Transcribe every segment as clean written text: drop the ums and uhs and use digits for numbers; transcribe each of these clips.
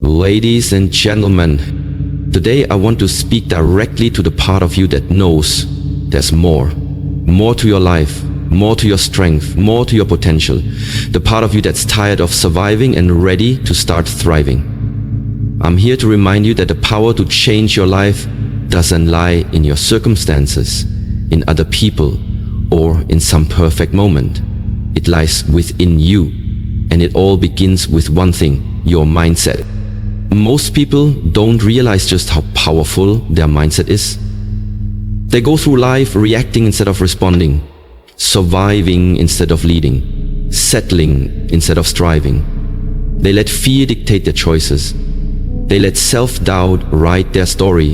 Ladies and gentlemen, today I want to speak directly to the part of you that knows there's more. More to your life, more to your strength, more to your potential. The part of you that's tired of surviving and ready to start thriving. I'm here to remind you that the power to change your life doesn't lie in your circumstances, in other people, or in some perfect moment. It lies within you, and it all begins with one thing: your mindset. Most people don't realize just how powerful their mindset is. They go through life reacting instead of responding, surviving instead of leading, settling instead of striving. They let fear dictate their choices. They let self-doubt write their story.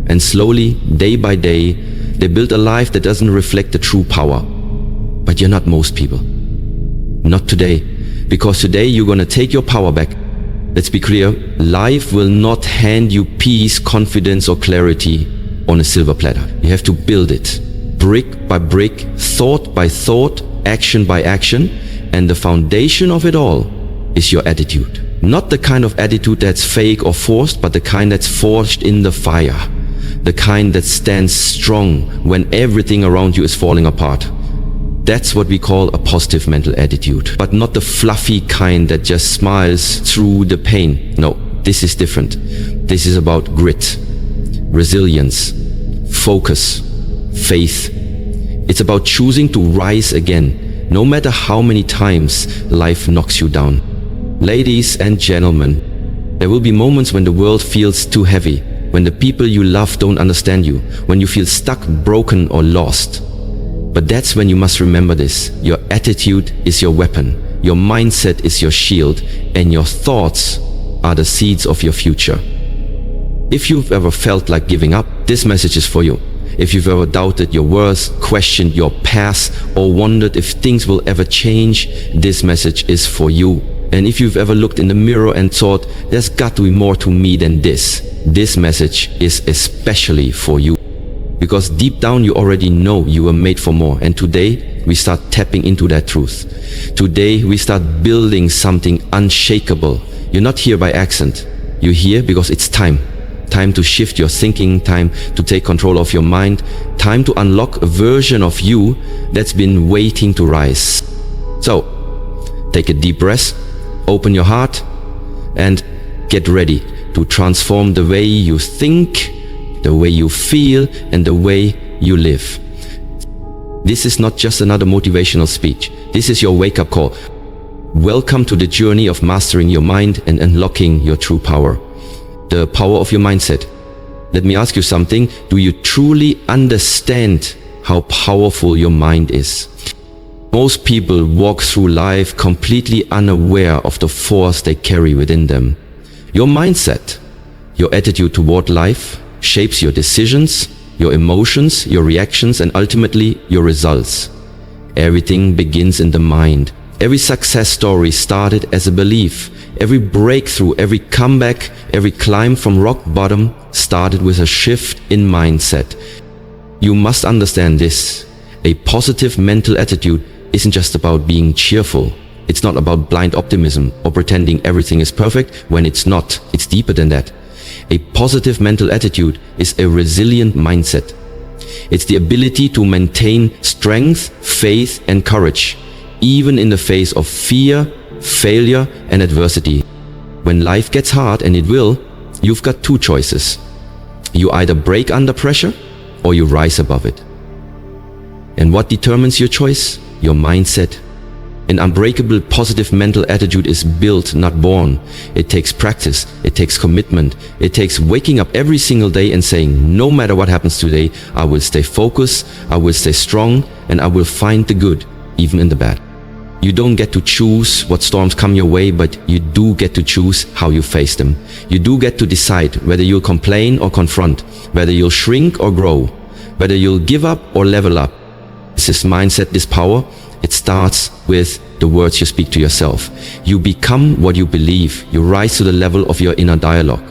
And slowly, day by day, they build a life that doesn't reflect the true power. But you're not most people. Not today. Because today you're gonna take your power back. Let's be clear, life will not hand you peace, confidence, or clarity on a silver platter. You have to build it, brick by brick, thought by thought, action by action, and the foundation of it all is your attitude. Not the kind of attitude that's fake or forced, but the kind that's forged in the fire. The kind that stands strong when everything around you is falling apart. That's what we call a positive mental attitude, but not the fluffy kind that just smiles through the pain. No, this is different. This is about grit, resilience, focus, faith. It's about choosing to rise again, no matter how many times life knocks you down. Ladies and gentlemen, there will be moments when the world feels too heavy, when the people you love don't understand you, when you feel stuck, broken, or lost. But that's when you must remember this: your attitude is your weapon, your mindset is your shield, and your thoughts are the seeds of your future. If you've ever felt like giving up, this message is for you. If you've ever doubted your worth, questioned your past, or wondered if things will ever change, this message is for you. And if you've ever looked in the mirror and thought, there's got to be more to me than this message is especially for you. Because deep down you already know you were made for more, and today we start tapping into that truth. Today we start building something unshakable. You're not here by accident. You're here because it's time. Time to shift your thinking, time to take control of your mind, time to unlock a version of you that's been waiting to rise. So, take a deep breath, open your heart, and get ready to transform the way you think, the way you feel, and the way you live. This is not just another motivational speech. This is your wake-up call. Welcome to the journey of mastering your mind and unlocking your true power. The power of your mindset. Let me ask you something. Do you truly understand how powerful your mind is? Most people walk through life completely unaware of the force they carry within them. Your mindset, your attitude toward life, shapes your decisions, your emotions, your reactions, and ultimately your results. Everything begins in the mind. Every success story started as a belief. Every breakthrough, every comeback, every climb from rock bottom started with a shift in mindset. You must understand this. A positive mental attitude isn't just about being cheerful. It's not about blind optimism or pretending everything is perfect when it's not. It's deeper than that. A positive mental attitude is a resilient mindset. It's the ability to maintain strength, faith, and courage, even in the face of fear, failure, and adversity. When life gets hard, and it will, you've got two choices. You either break under pressure, or you rise above it. And what determines your choice? Your mindset. An unbreakable positive mental attitude is built, not born. It takes practice, it takes commitment, it takes waking up every single day and saying, no matter what happens today, I will stay focused, I will stay strong, and I will find the good, even in the bad. You don't get to choose what storms come your way, but you do get to choose how you face them. You do get to decide whether you'll complain or confront, whether you'll shrink or grow, whether you'll give up or level up. This mindset, this power, it starts with the words you speak to yourself. You become what you believe. You rise to the level of your inner dialogue.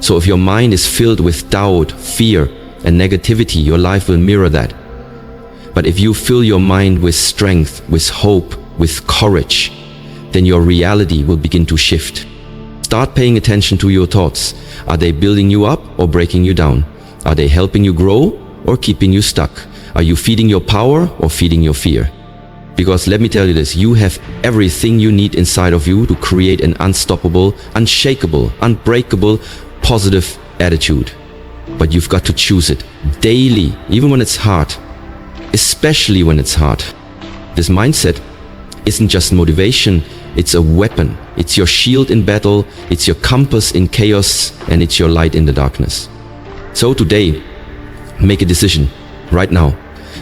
So if your mind is filled with doubt, fear, and negativity, your life will mirror that. But if you fill your mind with strength, with hope, with courage, then your reality will begin to shift. Start paying attention to your thoughts. Are they building you up or breaking you down? Are they helping you grow or keeping you stuck? Are you feeding your power or feeding your fear? Because let me tell you this, you have everything you need inside of you to create an unstoppable, unshakable, unbreakable, positive attitude. But you've got to choose it daily, even when it's hard, especially when it's hard. This mindset isn't just motivation, it's a weapon. It's your shield in battle, it's your compass in chaos, and it's your light in the darkness. So today, make a decision, right now.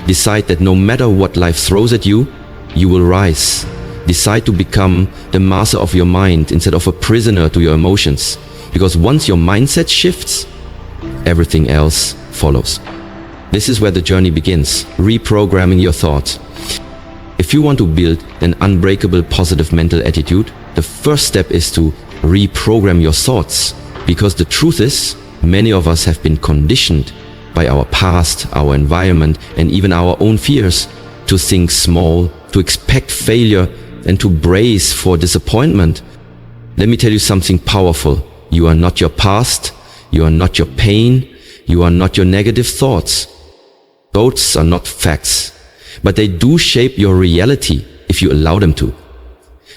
Decide that no matter what life throws at you, you will rise. Decide to become the master of your mind instead of a prisoner to your emotions. Because once your mindset shifts, everything else follows. This is where the journey begins, reprogramming your thoughts. If you want to build an unbreakable positive mental attitude, the first step is to reprogram your thoughts. Because the truth is, many of us have been conditioned by our past, our environment, and even our own fears to think small, to expect failure, and to brace for disappointment. Let me tell you something powerful. You are not your past, you are not your pain, you are not your negative thoughts. Thoughts are not facts, but they do shape your reality if you allow them to.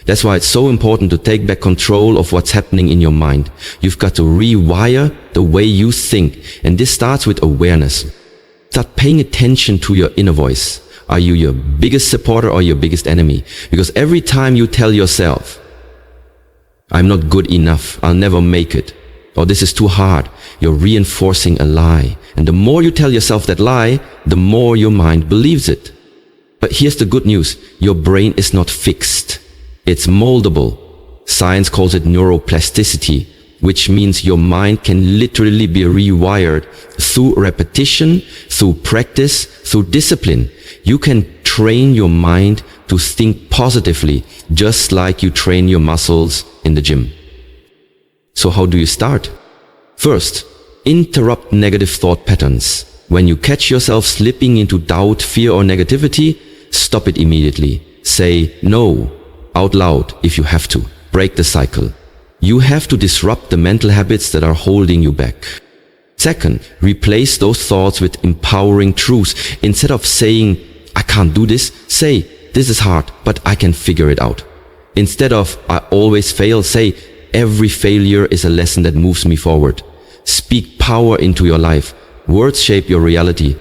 That's why it's so important to take back control of what's happening in your mind. You've got to rewire the way you think, and this starts with awareness. Start paying attention to your inner voice. Are you your biggest supporter or your biggest enemy? Because every time you tell yourself, I'm not good enough, I'll never make it, or this is too hard, you're reinforcing a lie. And the more you tell yourself that lie, the more your mind believes it. But here's the good news, your brain is not fixed. It's moldable. Science calls it neuroplasticity, which means your mind can literally be rewired through repetition, through practice, through discipline. You can train your mind to think positively, just like you train your muscles in the gym. So how do you start? First, interrupt negative thought patterns. When you catch yourself slipping into doubt, fear, or negativity, stop it immediately. Say no out loud if you have to. Break the cycle. You have to disrupt the mental habits that are holding you back. Second, replace those thoughts with empowering truths. Instead of saying, I can't do this, say, this is hard, but I can figure it out. Instead of, I always fail, say, every failure is a lesson that moves me forward. Speak power into your life. Words shape your reality.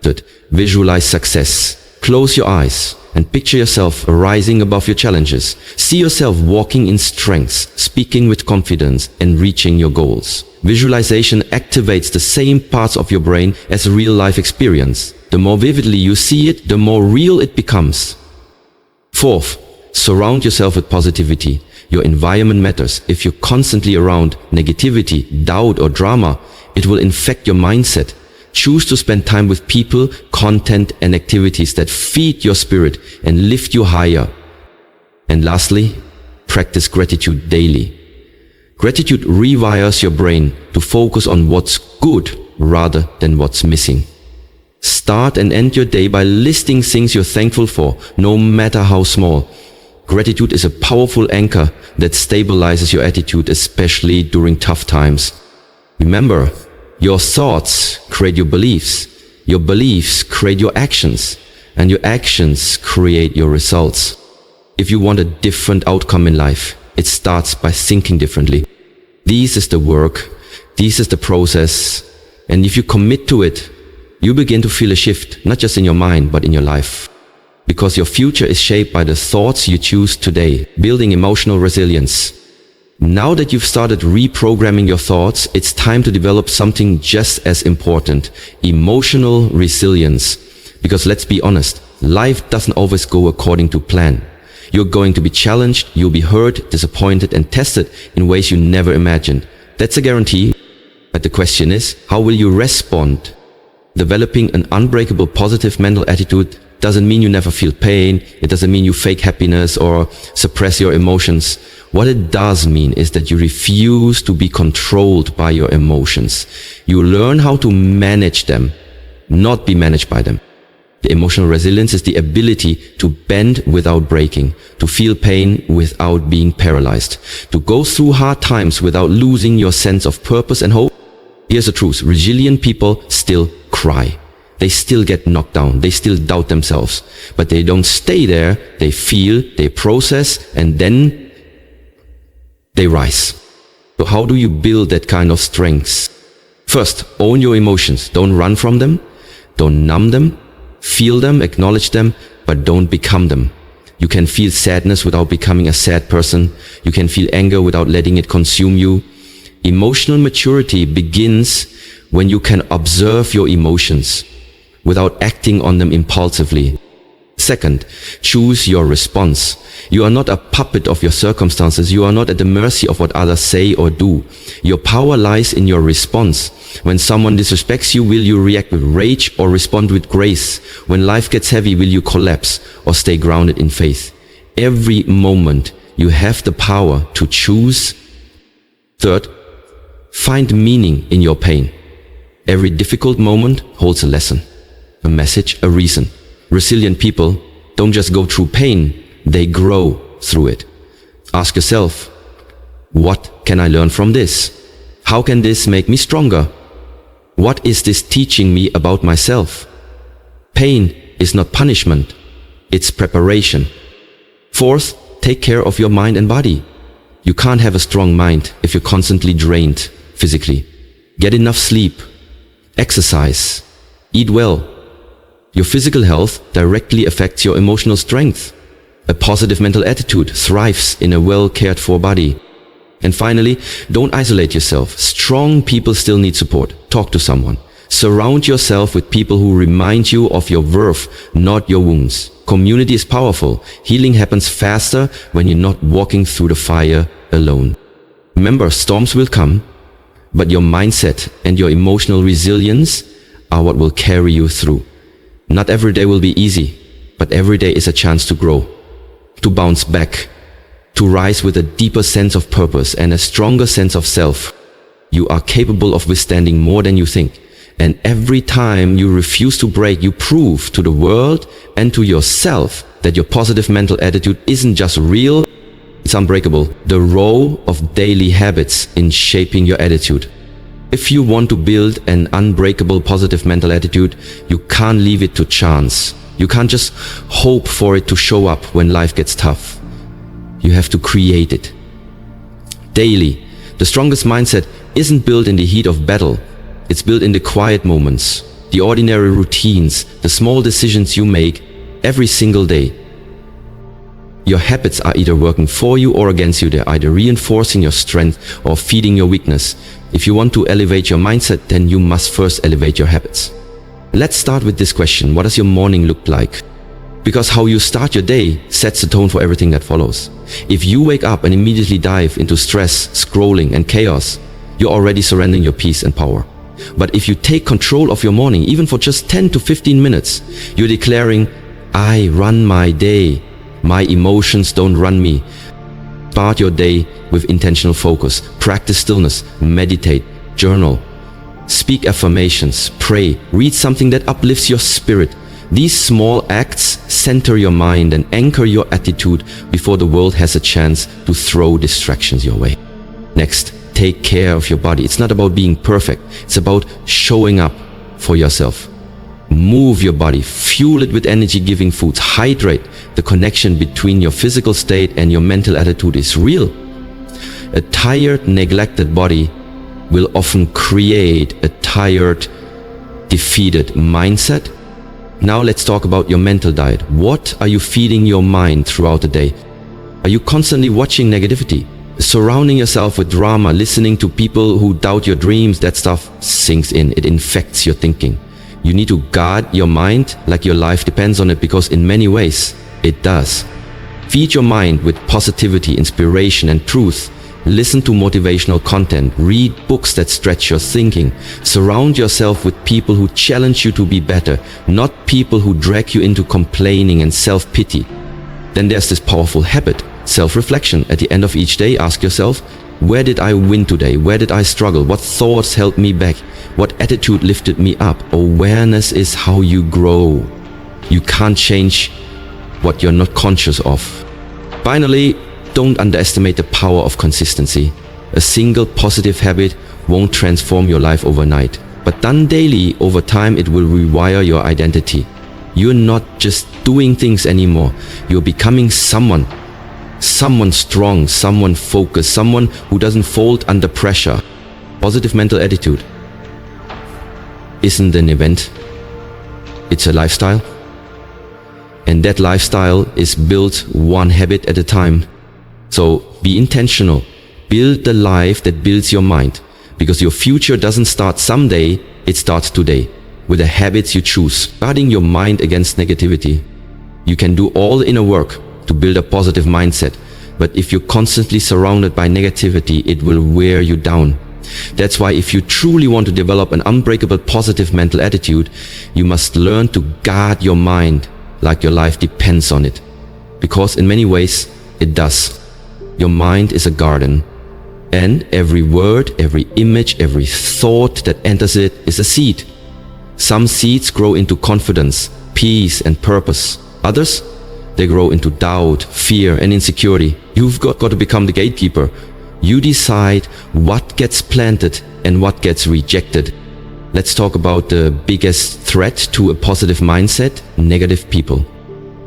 Third, visualize success. Close your eyes and picture yourself rising above your challenges. See yourself walking in strength, speaking with confidence, and reaching your goals. Visualization activates the same parts of your brain as a real-life experience. The more vividly you see it, the more real it becomes. Fourth, surround yourself with positivity. Your environment matters. If you're constantly around negativity, doubt, or drama, it will infect your mindset. Choose to spend time with people, content, and activities that feed your spirit and lift you higher. And lastly, practice gratitude daily. Gratitude rewires your brain to focus on what's good rather than what's missing. Start and end your day by listing things you're thankful for, no matter how small. Gratitude is a powerful anchor that stabilizes your attitude, especially during tough times. Remember, your thoughts create your beliefs create your actions, and your actions create your results. If you want a different outcome in life, it starts by thinking differently. This is the work, this is the process, and if you commit to it, you begin to feel a shift, not just in your mind, but in your life. Because your future is shaped by the thoughts you choose today, building emotional resilience. Now that you've started reprogramming your thoughts, it's time to develop something just as important, emotional resilience. Because let's be honest, life doesn't always go according to plan. You're going to be challenged, you'll be hurt, disappointed, and tested in ways you never imagined. That's a guarantee. But the question is, how will you respond? Developing an unbreakable positive mental attitude doesn't mean you never feel pain. It doesn't mean you fake happiness or suppress your emotions. What it does mean is that you refuse to be controlled by your emotions. You learn how to manage them, not be managed by them. The emotional resilience is the ability to bend without breaking, to feel pain without being paralyzed, to go through hard times without losing your sense of purpose and hope. Here's the truth. Resilient people still cry. They still get knocked down. They still doubt themselves. But they don't stay there. They feel, they process, and then they rise. So how do you build that kind of strength? First, own your emotions. Don't run from them. Don't numb them. Feel them, acknowledge them, but don't become them. You can feel sadness without becoming a sad person. You can feel anger without letting it consume you. Emotional maturity begins when you can observe your emotions without acting on them impulsively. Second, choose your response. You are not a puppet of your circumstances. You are not at the mercy of what others say or do. Your power lies in your response. When someone disrespects you, will you react with rage or respond with grace? When life gets heavy, will you collapse or stay grounded in faith? Every moment, you have the power to choose. Third, find meaning in your pain. Every difficult moment holds a lesson, a message, a reason. Resilient people don't just go through pain, they grow through it. Ask yourself, what can I learn from this? How can this make me stronger? What is this teaching me about myself? Pain is not punishment, it's preparation. Fourth, take care of your mind and body. You can't have a strong mind if you're constantly drained physically. Get enough sleep, exercise, eat well. Your physical health directly affects your emotional strength. A positive mental attitude thrives in a well cared for body. And finally, don't isolate yourself. Strong people still need support. Talk to someone. Surround yourself with people who remind you of your worth, not your wounds. Community is powerful. Healing happens faster when you're not walking through the fire alone. Remember, storms will come, but your mindset and your emotional resilience are what will carry you through. Not every day will be easy, but every day is a chance to grow, to bounce back, to rise with a deeper sense of purpose and a stronger sense of self. You are capable of withstanding more than you think. And every time you refuse to break, you prove to the world and to yourself that your positive mental attitude isn't just real, it's unbreakable. The role of daily habits in shaping your attitude. If you want to build an unbreakable positive mental attitude, you can't leave it to chance. You can't just hope for it to show up when life gets tough. You have to create it. Daily, the strongest mindset isn't built in the heat of battle. It's built in the quiet moments, the ordinary routines, the small decisions you make every single day. Your habits are either working for you or against you. They're either reinforcing your strength or feeding your weakness. If you want to elevate your mindset, then you must first elevate your habits. Let's start with this question. What does your morning look like? Because how you start your day sets the tone for everything that follows. If you wake up and immediately dive into stress, scrolling, and chaos, you're already surrendering your peace and power. But if you take control of your morning, even for just 10 to 15 minutes, you're declaring, I run my day. My emotions don't run me. Start your day with intentional focus. Practice stillness. Meditate. Journal. Speak affirmations. Pray. Read something that uplifts your spirit. These small acts center your mind and anchor your attitude before the world has a chance to throw distractions your way. Next, take care of your body. It's not about being perfect. It's about showing up for yourself. Move your body, fuel it with energy-giving foods, hydrate. The connection between your physical state and your mental attitude is real. A tired, neglected body will often create a tired, defeated mindset. Now let's talk about your mental diet. What are you feeding your mind throughout the day? Are you constantly watching negativity? Surrounding yourself with drama, listening to people who doubt your dreams? That stuff sinks in. It infects your thinking. You need to guard your mind like your life depends on it, because in many ways, it does. Feed your mind with positivity, inspiration, and truth. Listen to motivational content. Read books that stretch your thinking. Surround yourself with people who challenge you to be better, not people who drag you into complaining and self-pity. Then there's this powerful habit, self-reflection. At the end of each day, ask yourself, where did I win today? Where did I struggle? What thoughts held me back? What attitude lifted me up? Awareness is how you grow. You can't change what you're not conscious of. Finally, don't underestimate the power of consistency. A single positive habit won't transform your life overnight, but done daily, over time it will rewire your identity. You're not just doing things anymore, you're becoming someone strong, someone focused, someone who doesn't fold under pressure. Positive mental attitude isn't an event, it's a lifestyle. And that lifestyle is built one habit at a time. So be intentional. Build the life that builds your mind. Because your future doesn't start someday, it starts today. With the habits you choose. Guarding your mind against negativity. You can do all the inner work to build a positive mindset. But if you're constantly surrounded by negativity, it will wear you down. That's why if you truly want to develop an unbreakable positive mental attitude, you must learn to guard your mind like your life depends on it. Because in many ways, it does. Your mind is a garden. And every word, every image, every thought that enters it is a seed. Some seeds grow into confidence, peace and purpose. Others, they grow into doubt, fear and insecurity. You've got to become the gatekeeper. You decide what gets planted and what gets rejected. Let's talk about the biggest threat to a positive mindset: negative people.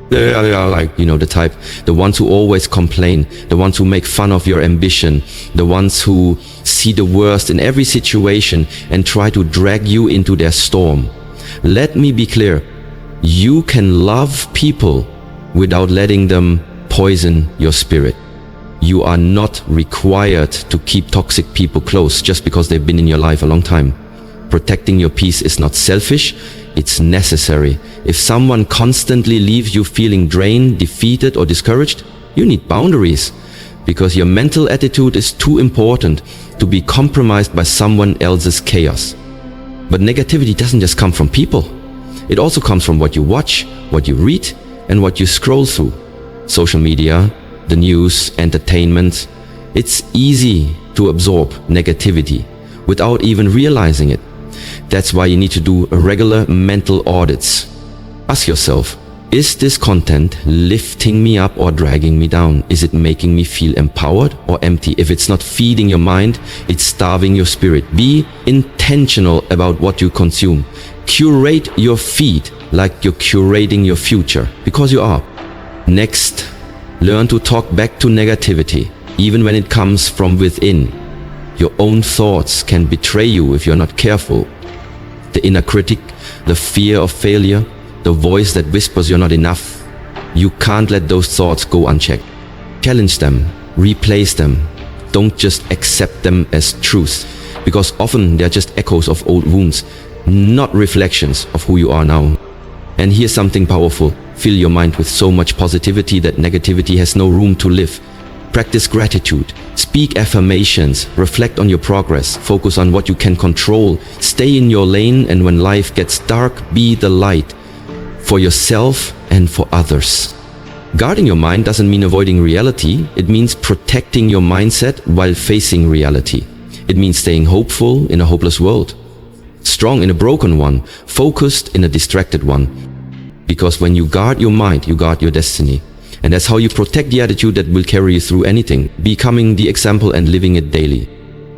They are like, the type, the ones who always complain, the ones who make fun of your ambition, the ones who see the worst in every situation and try to drag you into their storm. Let me be clear, you can love people without letting them poison your spirit. You are not required to keep toxic people close just because they've been in your life a long time. Protecting your peace is not selfish, it's necessary. If someone constantly leaves you feeling drained, defeated or discouraged, you need boundaries, because your mental attitude is too important to be compromised by someone else's chaos. But negativity doesn't just come from people. It also comes from what you watch, what you read and what you scroll through. Social media, the news, entertainment. It's easy to absorb negativity without even realizing it. That's why you need to do regular mental audits. Ask yourself, is this content lifting me up or dragging me down? Is it making me feel empowered or empty? If it's not feeding your mind, it's starving your spirit. Be intentional about what you consume. Curate your feed like you're curating your future, because you are. Next, learn to talk back to negativity, even when it comes from within. Your own thoughts can betray you if you're not careful. The inner critic, the fear of failure, the voice that whispers you're not enough. You can't let those thoughts go unchecked. Challenge them, replace them. Don't just accept them as truth, because often they're just echoes of old wounds, not reflections of who you are now. And here's something powerful. Fill your mind with so much positivity that negativity has no room to live. Practice gratitude, speak affirmations, reflect on your progress, focus on what you can control, stay in your lane, and when life gets dark, be the light for yourself and for others. Guarding your mind doesn't mean avoiding reality, it means protecting your mindset while facing reality. It means staying hopeful in a hopeless world, strong in a broken one, focused in a distracted one. Because when you guard your mind, you guard your destiny. And that's how you protect the attitude that will carry you through anything, becoming the example and living it daily.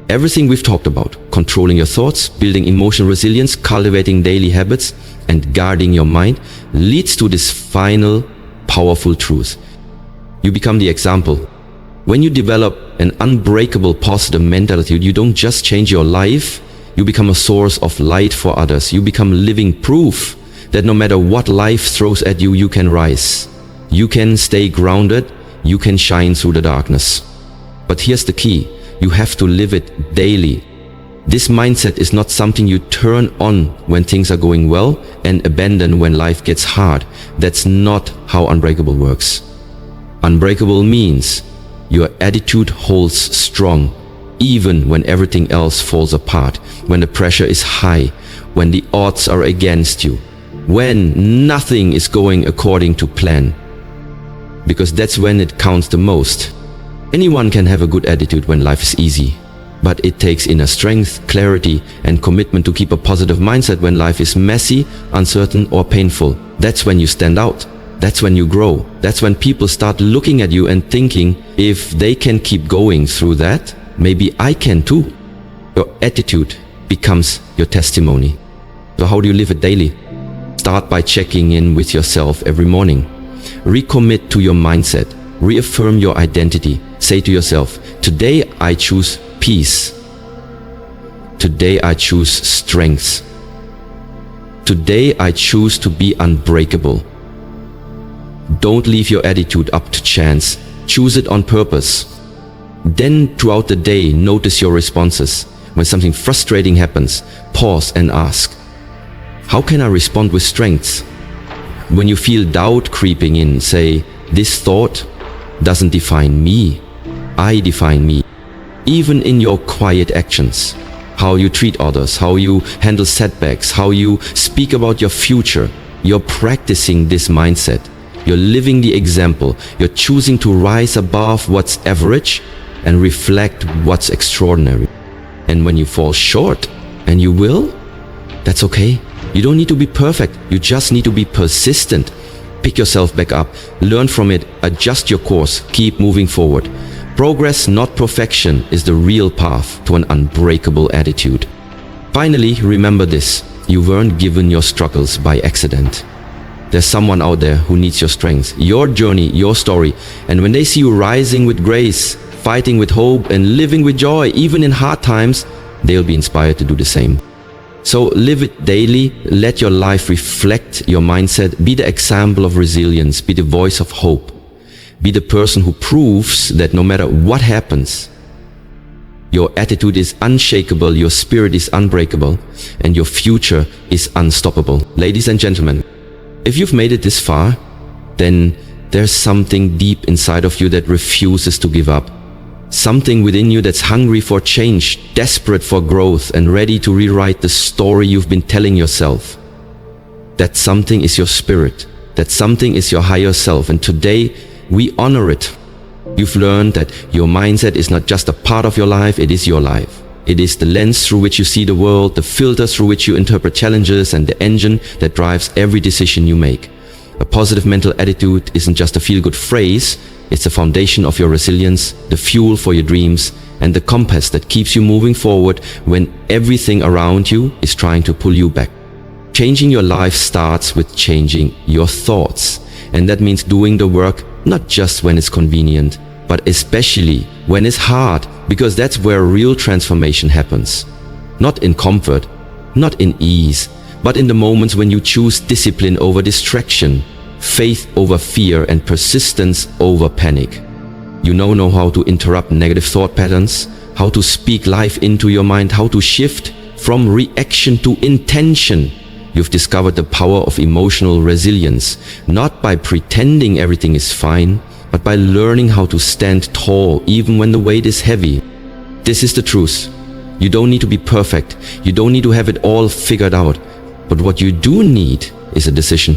Everything we've talked about, controlling your thoughts, building emotional resilience, cultivating daily habits, and guarding your mind, leads to this final, powerful truth. You become the example. When you develop an unbreakable positive mental attitude, you don't just change your life, you become a source of light for others. You become living proof that no matter what life throws at you, you can rise. You can stay grounded, you can shine through the darkness. But here's the key, you have to live it daily. This mindset is not something you turn on when things are going well and abandon when life gets hard. That's not how Unbreakable works. Unbreakable means your attitude holds strong, even when everything else falls apart, when the pressure is high, when the odds are against you, when nothing is going according to plan. Because that's when it counts the most. Anyone can have a good attitude when life is easy. But it takes inner strength, clarity, and commitment to keep a positive mindset when life is messy, uncertain, or painful. That's when you stand out. That's when you grow. That's when people start looking at you and thinking, if they can keep going through that, maybe I can too. Your attitude becomes your testimony. So how do you live it daily? Start by checking in with yourself every morning. Recommit to your mindset. Reaffirm your identity. Say to yourself, today I choose peace. Today I choose strength. Today I choose to be unbreakable. Don't leave your attitude up to chance. Choose it on purpose. Then throughout the day, notice your responses. When something frustrating happens, pause and ask, how can I respond with strength? When you feel doubt creeping in, say, this thought doesn't define me. I define me. Even in your quiet actions, how you treat others, how you handle setbacks, how you speak about your future, you're practicing this mindset. You're living the example. You're choosing to rise above what's average and reflect what's extraordinary. And when you fall short, and you will, that's okay. You don't need to be perfect. You just need to be persistent. Pick yourself back up, learn from it, adjust your course, keep moving forward. Progress, not perfection, is the real path to an unbreakable attitude. Finally, remember this: you weren't given your struggles by accident. There's someone out there who needs your strength, your journey, your story. And when they see you rising with grace, fighting with hope, and living with joy, even in hard times, they'll be inspired to do the same. So live it daily. Let your life reflect your mindset. Be the example of resilience. Be the voice of hope. Be the person who proves that no matter what happens, your attitude is unshakable, your spirit is unbreakable, and your future is unstoppable. Ladies and gentlemen, if you've made it this far, then there's something deep inside of you that refuses to give up. Something within you that's hungry for change, desperate for growth, and ready to rewrite the story you've been telling yourself. That something is your spirit. That something is your higher self. And today, we honor it. You've learned that your mindset is not just a part of your life, it is your life. It is the lens through which you see the world, the filter through which you interpret challenges, and the engine that drives every decision you make. A positive mental attitude isn't just a feel-good phrase. It's the foundation of your resilience, the fuel for your dreams, and the compass that keeps you moving forward when everything around you is trying to pull you back. Changing your life starts with changing your thoughts. And that means doing the work not just when it's convenient, but especially when it's hard, because that's where real transformation happens. Not in comfort, not in ease, but in the moments when you choose discipline over distraction, faith over fear, and persistence over panic. You now know how to interrupt negative thought patterns, how to speak life into your mind, how to shift from reaction to intention. You've discovered the power of emotional resilience, not by pretending everything is fine, but by learning how to stand tall even when the weight is heavy. This is the truth. You don't need to be perfect. You don't need to have it all figured out. But what you do need is a decision.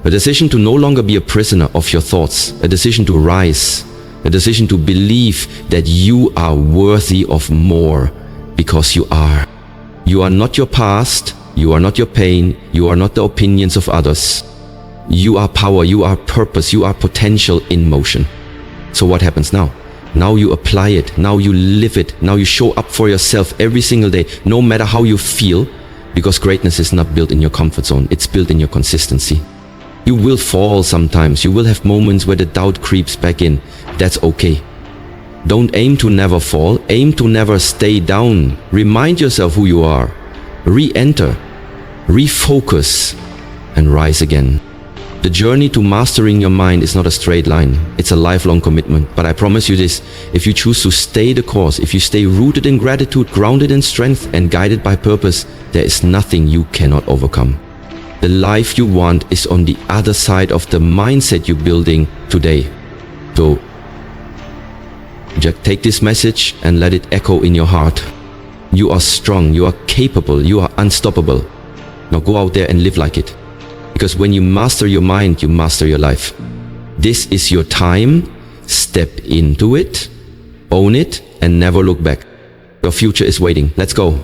A decision to no longer be a prisoner of your thoughts. A decision to rise. A decision to believe that you are worthy of more, because you are. You are not your past. You are not your pain. You are not the opinions of others. You are power. You are purpose. You are potential in motion. So what happens now? Now you apply it. Now you live it. Now you show up for yourself every single day, no matter how you feel, because greatness is not built in your comfort zone. It's built in your consistency. You will fall sometimes. You will have moments where the doubt creeps back in. That's okay. Don't aim to never fall. Aim to never stay down. Remind yourself who you are. Re-enter, refocus, and rise again. The journey to mastering your mind is not a straight line. It's a lifelong commitment. But I promise you this: if you choose to stay the course, if you stay rooted in gratitude, grounded in strength, and guided by purpose, there is nothing you cannot overcome. The life you want is on the other side of the mindset you're building today. So, just take this message and let it echo in your heart. You are strong, you are capable, you are unstoppable. Now go out there and live like it. Because when you master your mind, you master your life. This is your time. Step into it Own it and never look back. Your future is waiting. Let's go.